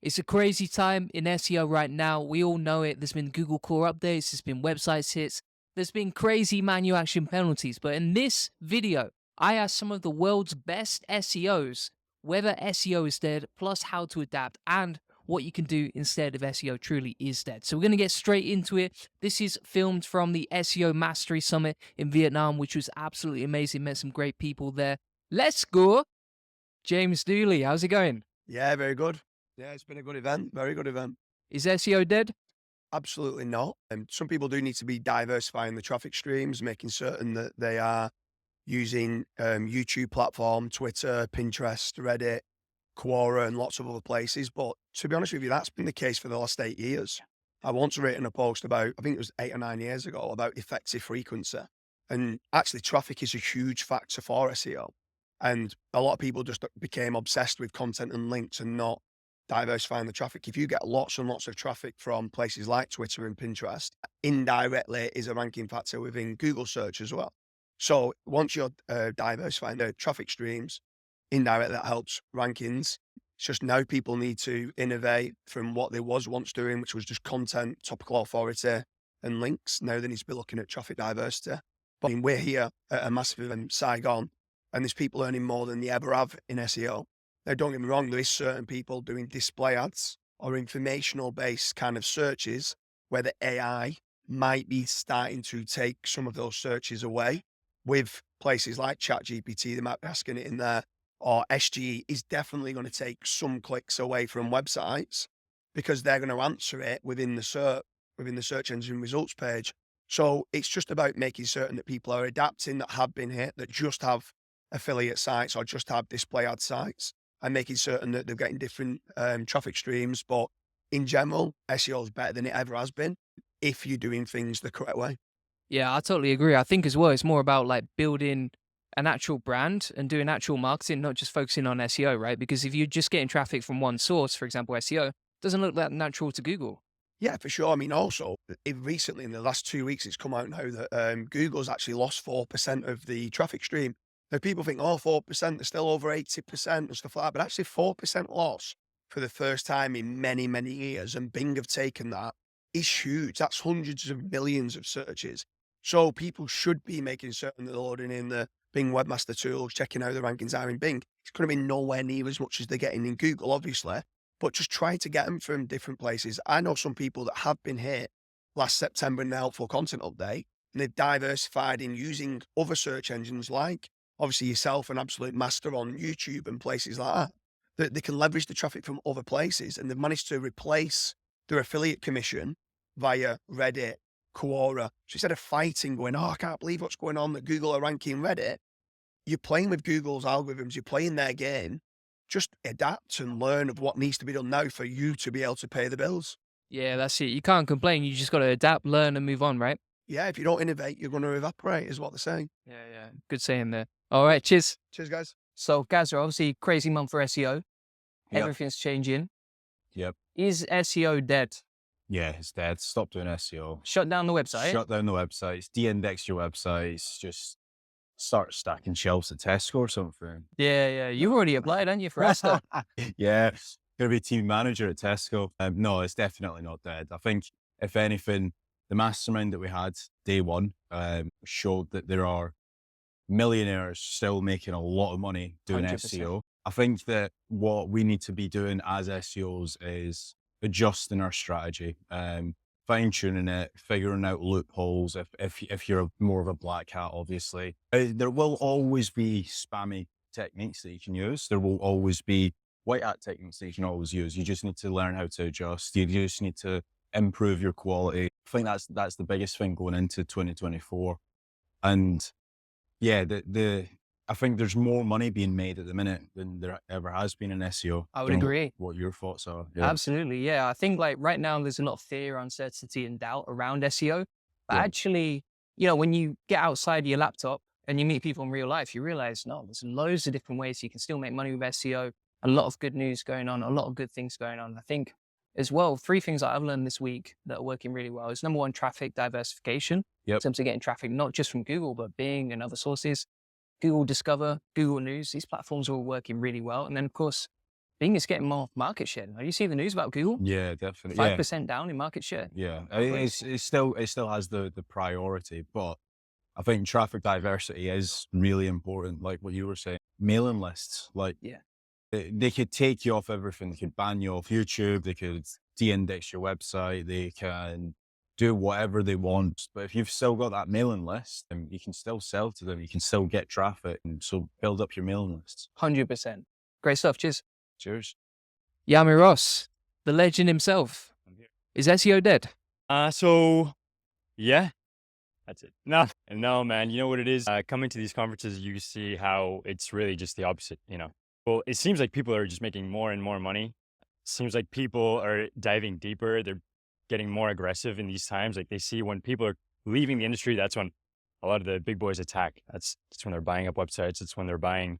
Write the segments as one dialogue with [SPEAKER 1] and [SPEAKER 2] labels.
[SPEAKER 1] It's a crazy time in SEO right now. We all know it. There's been Google core updates, there's been website hits, there's been crazy manual action penalties. But in this video, I asked some of the world's best SEOs whether SEO is dead, plus how to adapt and what you can do instead if SEO truly is dead. So we're going to get straight into it. This is filmed from the SEO Mastery Summit in Vietnam, which was absolutely amazing. Met some great people there. Let's go. James Dooley, how's it going?
[SPEAKER 2] Yeah, very good. Yeah, it's been a good event. Very good event.
[SPEAKER 1] Is SEO dead?
[SPEAKER 2] Absolutely not. Some people do need to be diversifying the traffic streams, making certain that they are using YouTube platform, Twitter, Pinterest, Reddit, Quora, and lots of other places. But to be honest with you, that's been the case for the last 8 years. I once written a post about, I think it was 8 or 9 years ago, about effective frequency. And actually, traffic is a huge factor for SEO. And a lot of people just became obsessed with content and links and not diversifying the traffic. If you get lots and lots of traffic from places like Twitter and Pinterest, indirectly is a ranking factor within Google search as well. So once you're diversifying the traffic streams, indirectly that helps rankings. It's just now people need to innovate from what they was once doing, which was just content, topical authority, and links. Now they need to be looking at traffic diversity. But I mean, we're here at a massive event, Saigon, and there's people earning more than they ever have in SEO. Now, don't get me wrong, there is certain people doing display ads or informational based kind of searches where the AI might be starting to take some of those searches away with places like ChatGPT. They might be asking it in there, or SGE is definitely going to take some clicks away from websites because they're going to answer it within the search engine results page. So it's just about making certain that people are adapting that have been hit, that just have affiliate sites or just have display ad sites, and making certain that they're getting different traffic streams. But in general, SEO is better than it ever has been if you're doing things the correct way.
[SPEAKER 1] Yeah, I totally agree. I think as well, it's more about like building an actual brand and doing actual marketing, not just focusing on SEO, right? Because if you're just getting traffic from one source, for example, SEO, doesn't look that natural to Google.
[SPEAKER 2] Yeah, for sure. I mean, also, recently in the last 2 weeks, it's come out now that Google's actually lost 4% of the traffic stream. Now, people think, oh, 4%, they're still over 80% and stuff like that. But actually, 4% loss for the first time in many, many years. And Bing have taken that is huge. That's hundreds of millions of searches. So people should be making certain that they're loading in the Bing Webmaster Tools, checking how the rankings are in Bing. It's going to be nowhere near as much as they're getting in Google, obviously, but just try to get them from different places. I know some people that have been hit last September in the helpful content update, and they've diversified in using other search engines like obviously yourself, an absolute master on YouTube and places like that, that they can leverage the traffic from other places, and they've managed to replace their affiliate commission via Reddit, Quora. So instead of fighting, going, oh, I can't believe what's going on that Google are ranking Reddit, you're playing with Google's algorithms, you're playing their game. Just adapt and learn of what needs to be done now for you to be able to pay the bills.
[SPEAKER 1] Yeah, that's it. You can't complain. You just got to adapt, learn, and move on, right?
[SPEAKER 2] Yeah, if you don't innovate, you're going to evaporate, is what they're saying.
[SPEAKER 1] Yeah, yeah. Good saying there. All right, cheers.
[SPEAKER 2] Cheers, guys.
[SPEAKER 1] So, Gazza, obviously, crazy month for SEO.
[SPEAKER 3] Yep.
[SPEAKER 1] Everything's changing.
[SPEAKER 3] Yep.
[SPEAKER 1] Is SEO dead?
[SPEAKER 3] Yeah, it's dead. Stop doing SEO.
[SPEAKER 1] Shut down the website?
[SPEAKER 3] Shut down the websites. De-index your websites. Just start stacking shelves at Tesco or something.
[SPEAKER 1] Yeah, yeah. You already applied, haven't you, for Asta?
[SPEAKER 3] Yeah, gonna be team manager at Tesco. No, it's definitely not dead. I think if anything, the mastermind that we had day one showed that there are millionaires still making a lot of money doing
[SPEAKER 1] 100%.
[SPEAKER 3] SEO. I think that what we need to be doing as SEOs is adjusting our strategy, fine tuning it, figuring out loopholes. If you're more of a black hat, obviously, there will always be spammy techniques that you can use. There will always be white hat techniques that you can always use. You just need to learn how to adjust. You just need to improve your quality. I think that's the biggest thing going into 2024. And yeah, I think there's more money being made at the minute than there ever has been in SEO.
[SPEAKER 1] I would agree.
[SPEAKER 3] What your thoughts are? Yeah.
[SPEAKER 1] Absolutely. Yeah. I think like right now there's a lot of fear, uncertainty, and doubt around SEO. But
[SPEAKER 3] Yeah.
[SPEAKER 1] actually, when you get outside your laptop and you meet people in real life, you realize, no, there's loads of different ways you can still make money with SEO. A lot of good news going on, a lot of good things going on. I think as well, 3 things that I've learned this week that are working really well is number 1, traffic diversification.
[SPEAKER 3] Yep.
[SPEAKER 1] In terms of getting traffic, not just from Google, but Bing and other sources. Google Discover, Google News, these platforms are all working really well. And then of course, Bing is getting more market share. Have you seen the news about Google?
[SPEAKER 3] Yeah, definitely.
[SPEAKER 1] 5% down in market share.
[SPEAKER 3] Yeah.
[SPEAKER 1] Crazy.
[SPEAKER 3] It still has the priority, but I think traffic diversity is really important. Like what you were saying, mailing lists, like
[SPEAKER 1] Yeah.
[SPEAKER 3] they could take you off everything. They could ban you off YouTube. They could de-index your website. They can do whatever they want. But if you've still got that mailing list, then you can still sell to them. You can still get traffic. And so build up your mailing lists.
[SPEAKER 1] 100%. Great stuff. Cheers.
[SPEAKER 3] Cheers.
[SPEAKER 1] Yami Ross, the legend himself. Is SEO dead?
[SPEAKER 4] So yeah, that's it. No, man. You know what it is? Coming to these conferences, you see how it's really just the opposite, you know? Well, it seems like people are just making more and more money. Seems like people are diving deeper. They're getting more aggressive in these times. Like they see when people are leaving the industry, that's when a lot of the big boys attack. That's when they're buying up websites. It's when they're buying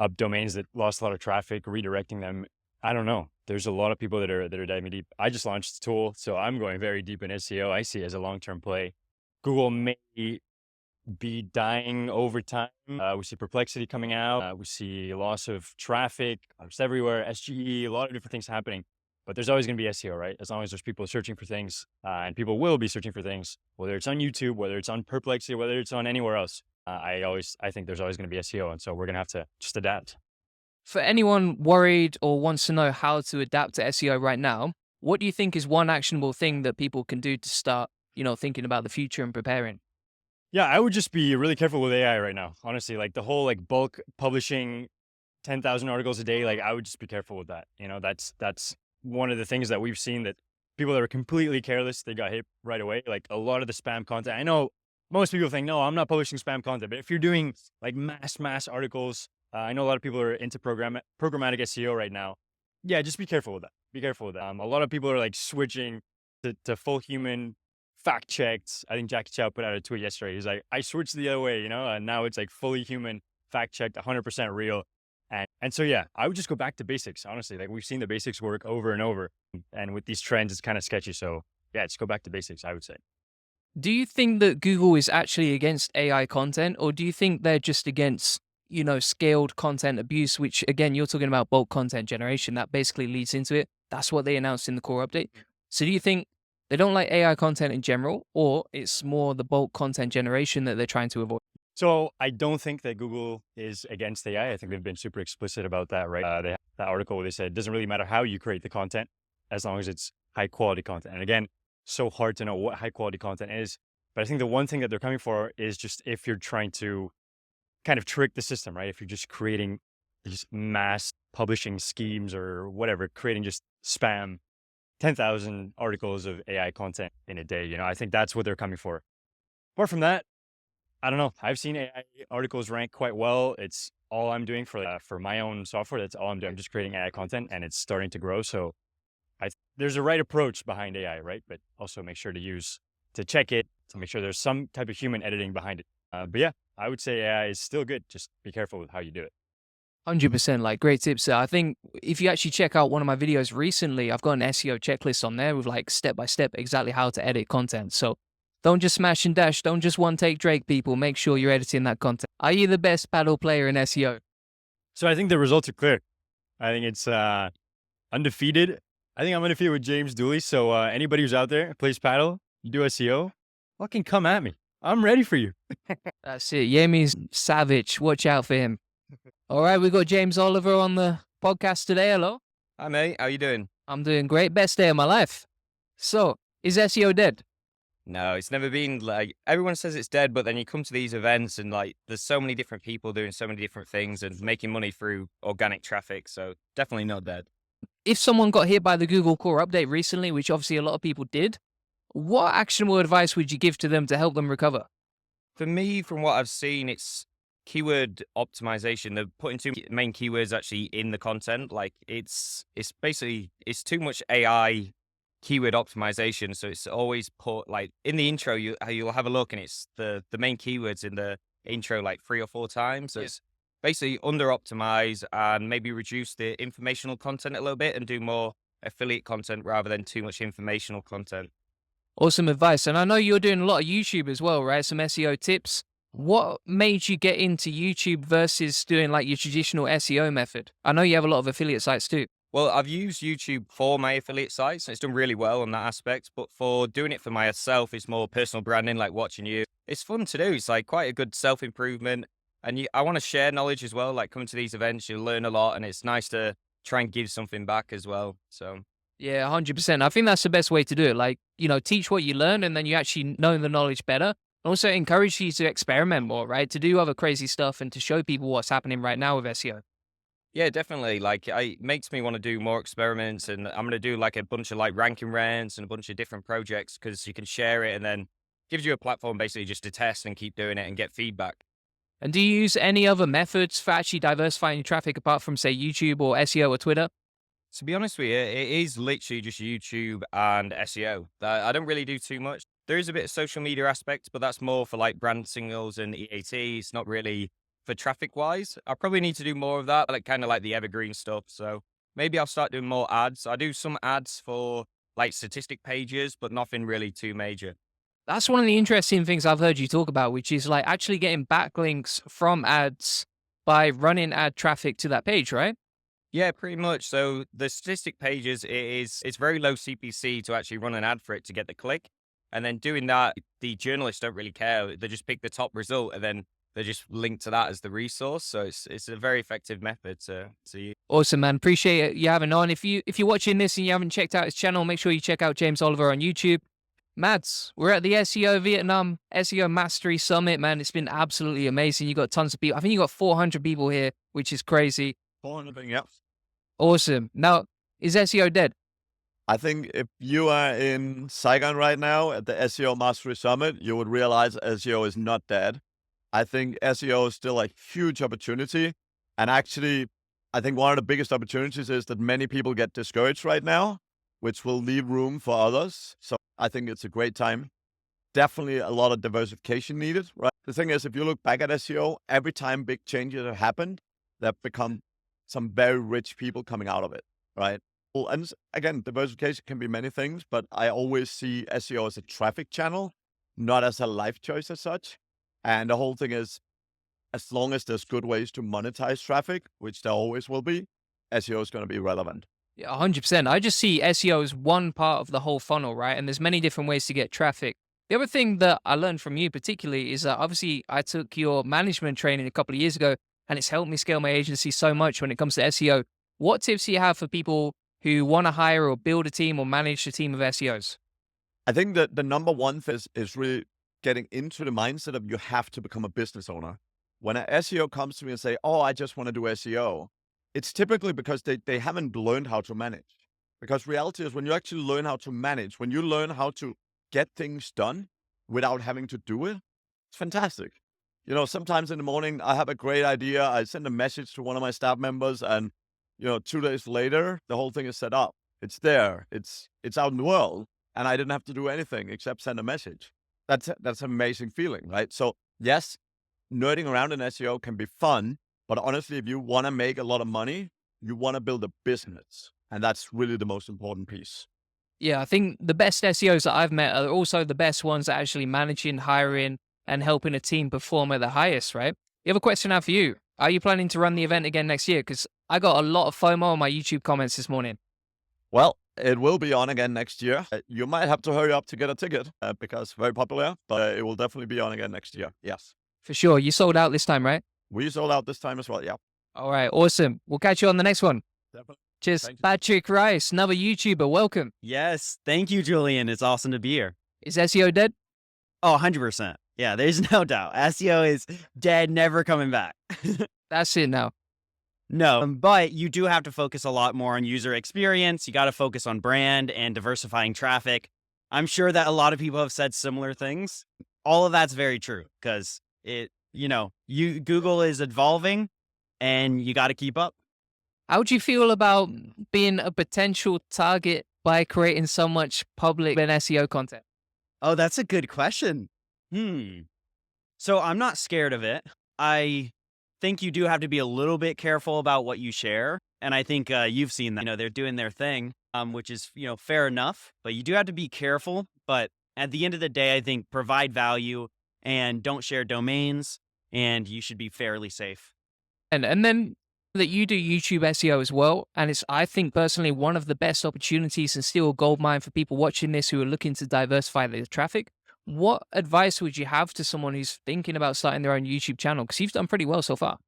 [SPEAKER 4] up domains that lost a lot of traffic, redirecting them. I don't know. There's a lot of people that are diving deep. I just launched a tool, so I'm going very deep in SEO. I see it as a long-term play. Google may be dying over time. We see perplexity coming out. We see loss of traffic. It's everywhere. SGE, a lot of different things happening. But there's always going to be SEO, right? As long as there's people searching for things, and people will be searching for things, whether it's on YouTube, whether it's on Perplexity, whether it's on anywhere else. I think there's always going to be SEO, and so we're going to have to just adapt.
[SPEAKER 1] For anyone worried or wants to know how to adapt to SEO right now, what do you think is one actionable thing that people can do to start, thinking about the future and preparing?
[SPEAKER 4] Yeah, I would just be really careful with AI right now. Honestly, like the whole like bulk publishing 10,000 articles a day, like I would just be careful with that. That's one of the things that we've seen, that people that are completely careless, they got hit right away. Like a lot of the spam content. I know most people think, no, I'm not publishing spam content, but if you're doing like mass articles, I know a lot of people are into programmatic SEO right now. Yeah, just be careful with that. Be careful with that. A lot of people are like switching to full human fact checked. I think Jackie Chow put out a tweet yesterday. He's like, I switched the other way, and now it's like fully human, fact checked, 100% real. And so, yeah, I would just go back to basics. Honestly, like we've seen the basics work over and over. And with these trends, it's kind of sketchy. So yeah, just go back to basics, I would say.
[SPEAKER 1] Do you think that Google is actually against AI content, or do you think they're just against, scaled content abuse, which again, you're talking about bulk content generation, that basically leads into it. That's what they announced in the core update. So do you think they don't like AI content in general, or it's more the bulk content generation that they're trying to avoid?
[SPEAKER 4] So I don't think that Google is against AI. I think they've been super explicit about that, right? They have that article where they said it doesn't really matter how you create the content as long as it's high quality content. And again, so hard to know what high quality content is. But I think the one thing that they're coming for is just if you're trying to kind of trick the system, right? If you're just creating these mass publishing schemes or whatever, creating just spam, 10,000 articles of AI content in a day, I think that's what they're coming for. Apart from that, I don't know. I've seen AI articles rank quite well. It's all I'm doing for my own software. That's all I'm doing. I'm just creating AI content, and it's starting to grow. So there's a right approach behind AI, right? But also make sure to check it, to make sure there's some type of human editing behind it. But yeah, I would say AI is still good. Just be careful with how you do it.
[SPEAKER 1] 100%, like great tips. I think if you actually check out one of my videos recently, I've got an SEO checklist on there with like step by step exactly how to edit content. So don't just smash and dash. Don't just one take Drake, people. Make sure you're editing that content. Are you the best paddle player in SEO?
[SPEAKER 4] So I think the results are clear. I think it's undefeated. I think I'm undefeated with James Dooley. So anybody who's out there plays paddle, you do SEO, fucking come at me. I'm ready for you.
[SPEAKER 1] That's it. Yemi's savage. Watch out for him. All right, we got James Oliver on the podcast today. Hello.
[SPEAKER 5] Hi, mate. How you doing?
[SPEAKER 1] I'm doing great. Best day of my life. So, is SEO dead?
[SPEAKER 5] No, it's never been like, everyone says it's dead, but then you come to these events and like there's so many different people doing so many different things and making money through organic traffic. So definitely not dead.
[SPEAKER 1] If someone got hit by the Google Core update recently, which obviously a lot of people did, what actionable advice would you give to them to help them recover?
[SPEAKER 5] For me, from what I've seen, it's keyword optimization. They're putting two main keywords actually in the content. Like it's basically, it's too much AI keyword optimization. So it's always put like in the intro, you'll have a look and it's the main keywords in the intro like 3 or 4 times. So it's basically under optimize and maybe reduce the informational content a little bit and do more affiliate content rather than too much informational content.
[SPEAKER 1] Awesome advice. And I know you're doing a lot of YouTube as well, right? Some SEO tips. What made you get into YouTube versus doing like your traditional SEO method? I know you have a lot of affiliate sites too.
[SPEAKER 5] Well, I've used YouTube for my affiliate sites, and it's done really well on that aspect. But for doing it for myself, it's more personal branding, like watching you. It's fun to do. It's like quite a good self improvement, and I want to share knowledge as well. Like coming to these events, you learn a lot, and it's nice to try and give something back as well. So
[SPEAKER 1] Yeah, 100%. I think that's the best way to do it. Like, teach what you learn and then you actually know the knowledge better. Also encourage you to experiment more, right? To do other crazy stuff and to show people what's happening right now with SEO.
[SPEAKER 5] yeah, definitely. Like, it makes me want to do more experiments, and I'm gonna do like a bunch of like ranking rounds and a bunch of different projects because you can share it, and then gives you a platform basically just to test and keep doing it and get feedback.
[SPEAKER 1] And do you use any other methods for actually diversifying your traffic apart from, say, YouTube or SEO or Twitter?
[SPEAKER 5] To be honest with you, it is literally just YouTube and SEO. I don't really do too much. There is a bit of social media aspect, but that's more for like brand signals and EAT. It's not really for traffic wise. I probably need to do more of that, like kind of like the evergreen stuff. So maybe I'll start doing more ads. I do some ads for like statistic pages, but nothing really too major.
[SPEAKER 1] That's one of the interesting things I've heard you talk about, which is like actually getting backlinks from ads by running ad traffic to that page, right?
[SPEAKER 5] Yeah, pretty much. So the statistic pages it's very low CPC to actually run an ad for it to get the click. And then doing that, the journalists don't really care. They just pick the top result and then they just link to that as the resource. So it's a very effective method to use.
[SPEAKER 1] Awesome, man. Appreciate it you having on. If you're watching this and you haven't checked out his channel, make sure you check out James Oliver on YouTube. Mads, we're at the SEO Vietnam SEO Mastery Summit, man. It's been absolutely amazing. You got tons of people. I think you got 400 people here, which is crazy.
[SPEAKER 3] 400, yeah.
[SPEAKER 1] Awesome. Now, is SEO dead?
[SPEAKER 6] I think if you are in Saigon right now at the SEO Mastery Summit, you would realize SEO is not dead. I think SEO is still a huge opportunity. And actually, I think one of the biggest opportunities is that many people get discouraged right now, which will leave room for others. So I think it's a great time. Definitely a lot of diversification needed, right? The thing is, if you look back at SEO, every time big changes have happened, there have become some very rich people coming out of it, right? Well, and again, diversification can be many things, but I always see SEO as a traffic channel, not as a life choice as such. And the whole thing is, as long as there's good ways to monetize traffic, which there always will be, SEO is going to be relevant.
[SPEAKER 1] Yeah, 100%. I just see SEO as one part of the whole funnel, right? And there's many different ways to get traffic. The other thing that I learned from you particularly is that obviously I took your management training a couple of years ago and it's helped me scale my agency so much when it comes to SEO. What tips do you have for people who want to hire or build a team or manage a team of SEOs?
[SPEAKER 6] I think that the number one thing is really getting into the mindset of you have to become a business owner. When an SEO comes to me and say, oh, I just want to do SEO, it's typically because they haven't learned how to manage. Because reality is when you actually learn how to manage, when you learn how to get things done without having to do it, it's fantastic. You know, sometimes in the morning, I have a great idea. I send a message to one of my staff members and, 2 days later, the whole thing is set up. It's there. It's out in the world. And I didn't have to do anything except send a message. That's an amazing feeling, right? So yes, nerding around in SEO can be fun, but honestly, if you want to make a lot of money, you want to build a business. And that's really the most important piece.
[SPEAKER 1] Yeah, I think the best SEOs that I've met are also the best ones that actually managing, hiring, and helping a team perform at the highest, right? You have a question now for you. Are you planning to run the event again next year? Because I got a lot of FOMO on my YouTube comments this morning.
[SPEAKER 6] Well, it will be on again next year. You might have to hurry up to get a ticket because it's very popular, but it will definitely be on again next year. Yes.
[SPEAKER 1] For sure. You sold out this time, right?
[SPEAKER 6] We sold out this time as well. Yeah.
[SPEAKER 1] All right. Awesome. We'll catch you on the next one.
[SPEAKER 6] Definitely.
[SPEAKER 1] Cheers.
[SPEAKER 6] Thank you.
[SPEAKER 1] Patrick Rice, another YouTuber. Welcome.
[SPEAKER 7] Yes. Thank you, Julian. It's awesome to be here.
[SPEAKER 1] Is SEO dead?
[SPEAKER 7] Oh, 100%. Yeah, there's no doubt. SEO is dead, never coming back.
[SPEAKER 1] That's it now.
[SPEAKER 7] No, but you do have to focus a lot more on user experience. You got to focus on brand and diversifying traffic. I'm sure that a lot of people have said similar things. All of that's very true because Google is evolving and you got to keep up.
[SPEAKER 1] How do you feel about being a potential target by creating so much public and SEO content?
[SPEAKER 7] Oh, that's a good question. So I'm not scared of it. I think you do have to be a little bit careful about what you share. And I think you've seen that, they're doing their thing, which is, fair enough, but you do have to be careful. But at the end of the day, I think provide value and don't share domains, and you should be fairly safe.
[SPEAKER 1] And then that you do YouTube SEO as well, and it's, I think personally, one of the best opportunities and still a gold mine for people watching this who are looking to diversify their traffic. What advice would you have to someone who's thinking about starting their own YouTube channel? Because you've done pretty well so far.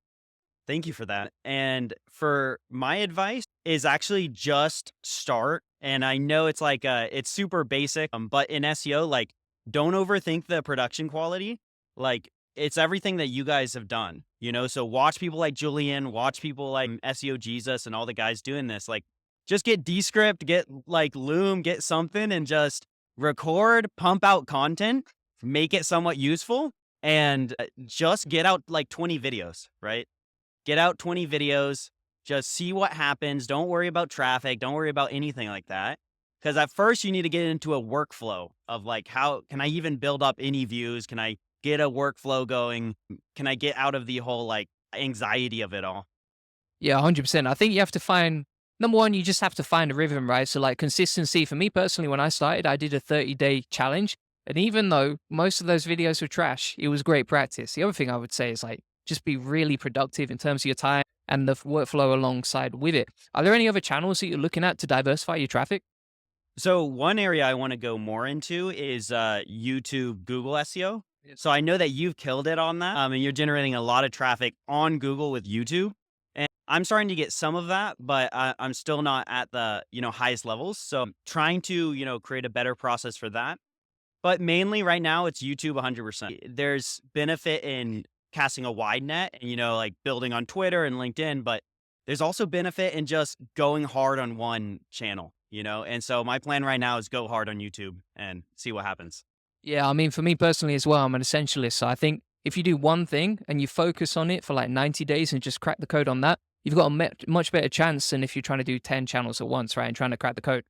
[SPEAKER 7] Thank you for that. And for my advice is actually just start. And I know it's like it's super basic, but in SEO, like don't overthink the production quality. Like it's everything that you guys have done, you know? So watch people like Julian, watch people like SEO Jesus and all the guys doing this. Like just get Descript, get like Loom, get something and just record, pump out content, make it somewhat useful, and just get out like 20 videos, right? Get out 20 videos, just see what happens. Don't worry about traffic. Don't worry about anything like that. Because at first you need to get into a workflow of like, how can I even build up any views? Can I get a workflow going? Can I get out of the whole like anxiety of it all?
[SPEAKER 1] Yeah, 100%. I think you have to find, number one, you just have to find a rhythm, right? So like consistency. For me personally, when I started, I did a 30-day challenge. And even though most of those videos were trash, it was great practice. The other thing I would say is like, just be really productive in terms of your time and the workflow alongside with it. Are there any other channels that you're looking at to diversify your traffic?
[SPEAKER 7] So one area I want to go more into is YouTube Google SEO. So I know that you've killed it on that, and you're generating a lot of traffic on Google with YouTube. And I'm starting to get some of that, but I'm still not at the highest levels. So I'm trying to create a better process for that. But mainly right now it's YouTube 100%. There's benefit in casting a wide net and like building on Twitter and LinkedIn, but there's also benefit in just going hard on one channel. And so my plan right now is go hard on YouTube and see what happens.
[SPEAKER 1] Yeah, I mean, for me personally as well, I'm an essentialist. So I think if you do one thing and you focus on it for like 90 days and just crack the code on that, you've got a much better chance than if you're trying to do 10 channels at once, right? And trying to crack the code.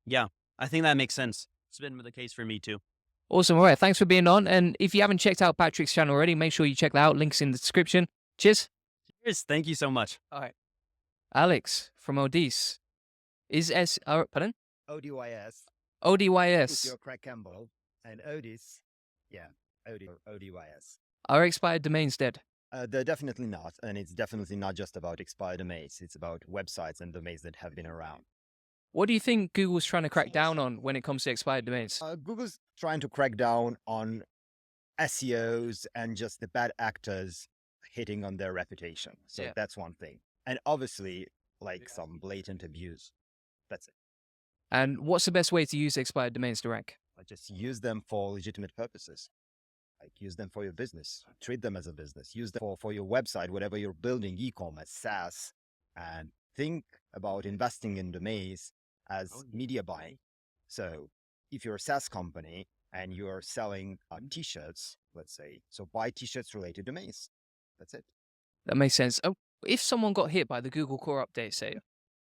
[SPEAKER 7] Yeah, I think that makes sense. It's been the case for me too.
[SPEAKER 1] Awesome. All right. Thanks for being on. And if you haven't checked out Patrick's channel already, make sure you check that out. Links in the description. Cheers.
[SPEAKER 7] Cheers. Thank you so much.
[SPEAKER 1] All right. Alex from Odys. Pardon?
[SPEAKER 8] ODYS.
[SPEAKER 1] ODYS.
[SPEAKER 8] Your Craig Campbell and Odys. Yeah, ODYS.
[SPEAKER 1] Are expired domains dead?
[SPEAKER 8] They're definitely not. And it's definitely not just about expired domains. It's about websites and domains that have been around.
[SPEAKER 1] What do you think Google's trying to crack down on when it comes to expired domains?
[SPEAKER 8] Google's trying to crack down on SEOs and just the bad actors hitting on their reputation. So
[SPEAKER 1] Yeah.
[SPEAKER 8] That's one thing. And obviously, like some blatant abuse. That's it.
[SPEAKER 1] And what's the best way to use expired domains to rank?
[SPEAKER 8] Just use them for legitimate purposes. Like use them for your business. Treat them as a business. Use them for your website, whatever you're building, e-commerce, SaaS, and think about investing in domains as media buying. So if you're a SaaS company and you're selling t-shirts, let's say, so buy t-shirts related domains. That's it.
[SPEAKER 1] That makes sense. Oh, if someone got hit by the Google Core Update, say,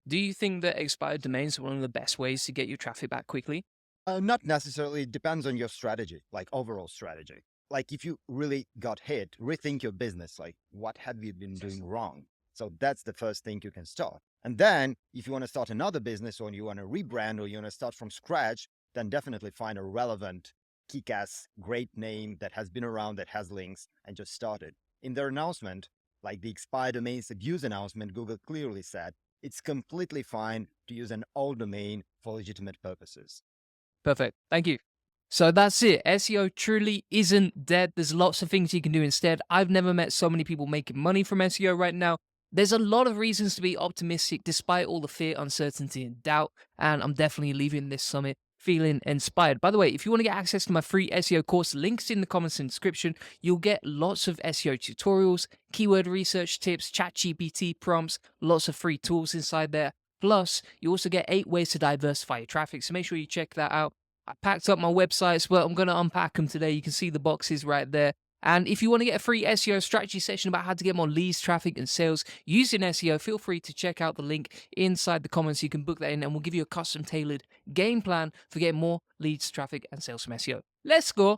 [SPEAKER 1] do you think that expired domains are one of the best ways to get your traffic back quickly?
[SPEAKER 8] Not necessarily. It depends on your strategy, like overall strategy. Like if you really got hit, rethink your business. Like what have you been doing wrong? So that's the first thing you can start. And then if you want to start another business or you want to rebrand or you want to start from scratch, then definitely find a relevant, kick-ass, great name that has been around, that has links, and just start it. In their announcement, like the expired domains abuse announcement, Google clearly said, it's completely fine to use an old domain for legitimate purposes.
[SPEAKER 1] Perfect. Thank you. So that's it. SEO truly isn't dead. There's lots of things you can do instead. I've never met so many people making money from SEO right now. There's a lot of reasons to be optimistic despite all the fear, uncertainty, and doubt. And I'm definitely leaving this summit feeling inspired. By the way, if you want to get access to my free SEO course, links in the comments and description. You'll get lots of SEO tutorials, keyword research tips, ChatGPT prompts, lots of free tools inside there. Plus, you also get 8 ways to diversify your traffic. So make sure you check that out. I packed up my websites, but I'm going to unpack them today. You can see the boxes right there. And if you want to get a free SEO strategy session about how to get more leads, traffic, and sales using SEO, feel free to check out the link inside the comments. You can book that in and we'll give you a custom tailored game plan for getting more leads, traffic, and sales from SEO. Let's go.